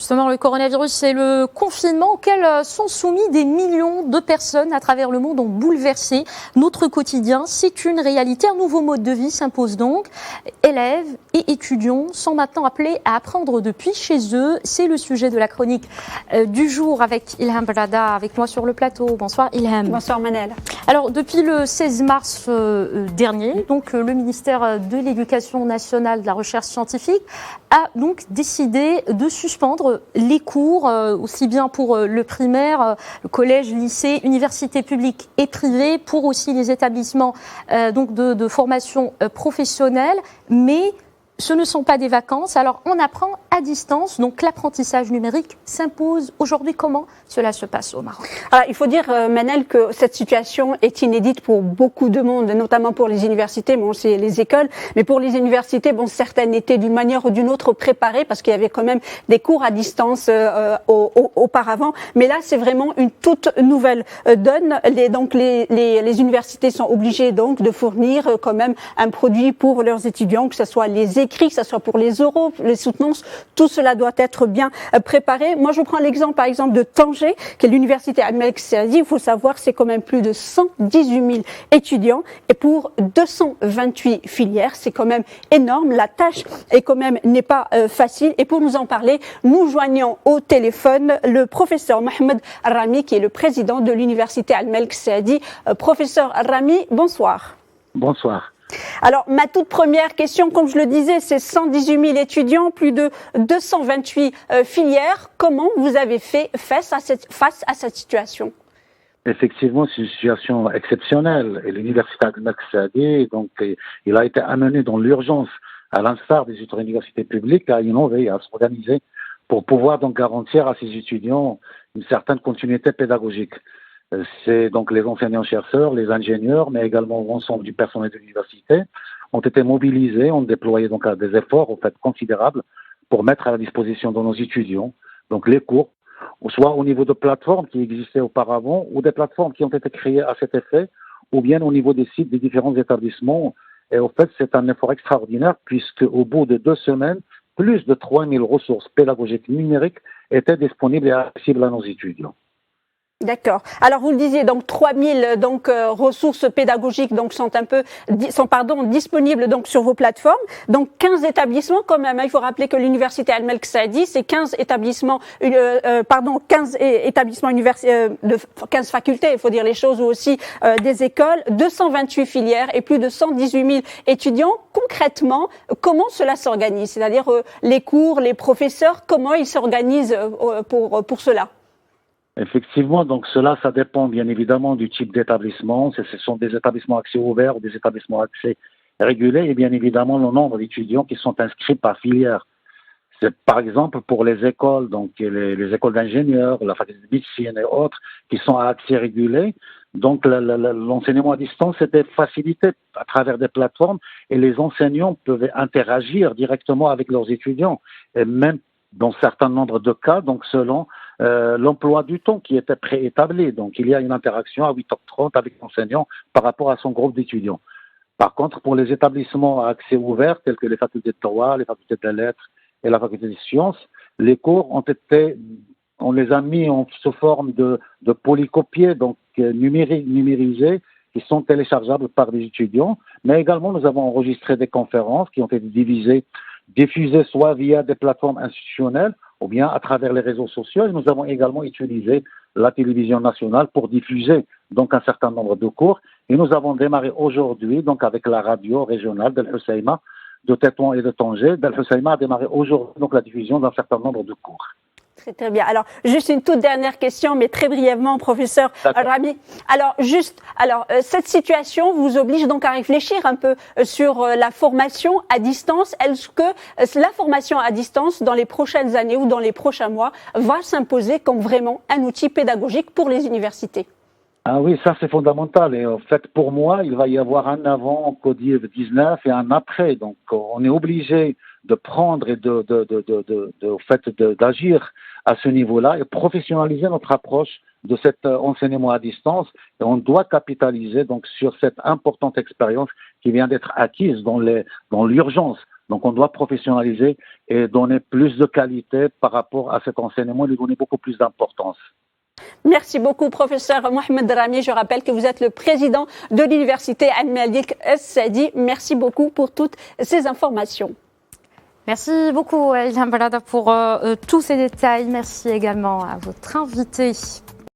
Justement, le coronavirus et le confinement auquel sont soumis des millions de personnes à travers le monde ont bouleversé notre quotidien. C'est une réalité. Un nouveau mode de vie s'impose donc. Élèves et étudiants sont maintenant appelés à apprendre depuis chez eux. C'est le sujet de la chronique du jour avec Ilham Brada, avec moi sur le plateau. Bonsoir Ilham. Bonsoir Manel. Alors, depuis le 16 mars dernier, donc, le ministère de l'Éducation nationale de la recherche scientifique a donc décidé de suspendre les cours, aussi bien pour le primaire, le collège, lycée, université publique et privée, pour aussi les établissements donc de formation professionnelle, mais ce ne sont pas des vacances, alors on apprend à distance, donc l'apprentissage numérique s'impose aujourd'hui. Comment cela se passe au Maroc? Alors, il faut dire, Manel, que cette situation est inédite pour beaucoup de monde, notamment pour les universités, bon, c'est les écoles, mais pour les universités, bon, certaines étaient d'une manière ou d'une autre préparées, parce qu'il y avait quand même des cours à distance auparavant, mais là, c'est vraiment une toute nouvelle donne. Les universités sont obligées donc de fournir quand même un produit pour leurs étudiants, que ce soit les écrits, que ce soit pour les oraux, les soutenances, tout cela doit être bien préparé. Moi, je prends l'exemple, par exemple, de Tanger, qui est l'université Al-Malik Saadi. Il faut savoir, c'est quand même plus de 118 000 étudiants et pour 228 filières. C'est quand même énorme. La tâche est quand même n'est pas facile. Et pour nous en parler, nous joignons au téléphone le professeur Mohamed Rami, qui est le président de l'université Al-Malik Saadi. Professeur Rami, bonsoir. Bonsoir. Alors, ma toute première question, comme je le disais, c'est 118 000 étudiants, plus de 228 filières. Comment vous avez fait face à cette situation? Effectivement, c'est une situation exceptionnelle. Et l'université Al-Malik Saadi, donc, il a été amené dans l'urgence, à l'instar des autres universités publiques, à innover, à s'organiser pour pouvoir donc garantir à ses étudiants une certaine continuité pédagogique. C'est donc les enseignants-chercheurs, les ingénieurs, mais également l'ensemble du personnel de l'université ont été mobilisés, ont déployé donc des efforts en fait considérables pour mettre à la disposition de nos étudiants donc les cours, soit au niveau de plateformes qui existaient auparavant ou des plateformes qui ont été créées à cet effet, ou bien au niveau des sites des différents établissements. Et au fait, c'est un effort extraordinaire puisque au bout de 2 semaines, plus de 3000 ressources pédagogiques numériques étaient disponibles et accessibles à nos étudiants. D'accord. Alors vous le disiez, donc 3000 ressources pédagogiques sont disponibles donc sur vos plateformes. Donc 15 établissements quand même. Il faut rappeler que l'université Al-Malik Saadi, c'est 15 établissements 15 facultés, il faut dire les choses, ou aussi des écoles, 228 filières et plus de 118 000 étudiants. Concrètement, comment cela s'organise? C'est-à-dire les cours, les professeurs, comment ils s'organisent pour cela? Effectivement, donc cela, ça dépend bien évidemment du type d'établissement. Ce sont des établissements accès ouvert ou des établissements accès régulé et bien évidemment le nombre d'étudiants qui sont inscrits par filière. C'est par exemple pour les écoles, donc les écoles d'ingénieurs, la faculté de médecine et autres, qui sont à accès régulé. Donc l'enseignement à distance était facilité à travers des plateformes et les enseignants peuvent interagir directement avec leurs étudiants et même dans certains nombres de cas, donc selon l'emploi du temps qui était préétabli. Donc, il y a une interaction à 8h30 avec l'enseignant par rapport à son groupe d'étudiants. Par contre, pour les établissements à accès ouvert, tels que les facultés de droit, les facultés de lettres et la faculté des sciences, les cours on les a mis sous forme de polycopiés, donc numérisés, qui sont téléchargeables par les étudiants. Mais également, nous avons enregistré des conférences qui ont été diffusées soit via des plateformes institutionnelles ou bien à travers les réseaux sociaux. Et nous avons également utilisé la télévision nationale pour diffuser donc un certain nombre de cours. Et nous avons démarré aujourd'hui donc avec la radio régionale d'El Hoceima, de Tétouan et de Tanger. D'El Hoceima a démarré aujourd'hui donc la diffusion d'un certain nombre de cours. Très, très bien. Alors, juste une toute dernière question, mais très brièvement, professeur Rami. Alors, cette situation vous oblige donc à réfléchir un peu sur la formation à distance. Est-ce que la formation à distance, dans les prochaines années ou dans les prochains mois, va s'imposer comme vraiment un outil pédagogique pour les universités? Ah oui, ça c'est fondamental. Et en fait, pour moi, il va y avoir un avant Covid-19 et un après. Donc, on est obligé de prendre et d'agir à ce niveau-là et professionnaliser notre approche de cet enseignement à distance. Et on doit capitaliser donc sur cette importante expérience qui vient d'être acquise dans l'urgence Donc on doit professionnaliser et donner plus de qualité par rapport à cet enseignement, lui donner beaucoup plus d'importance. Merci beaucoup, professeur Mohamed Rami. Je rappelle que vous êtes le président de l'université Al-Malik Al-Saadi. Merci beaucoup pour toutes ces informations. Merci beaucoup, Ilham Balada, pour tous ces détails. Merci également à votre invité.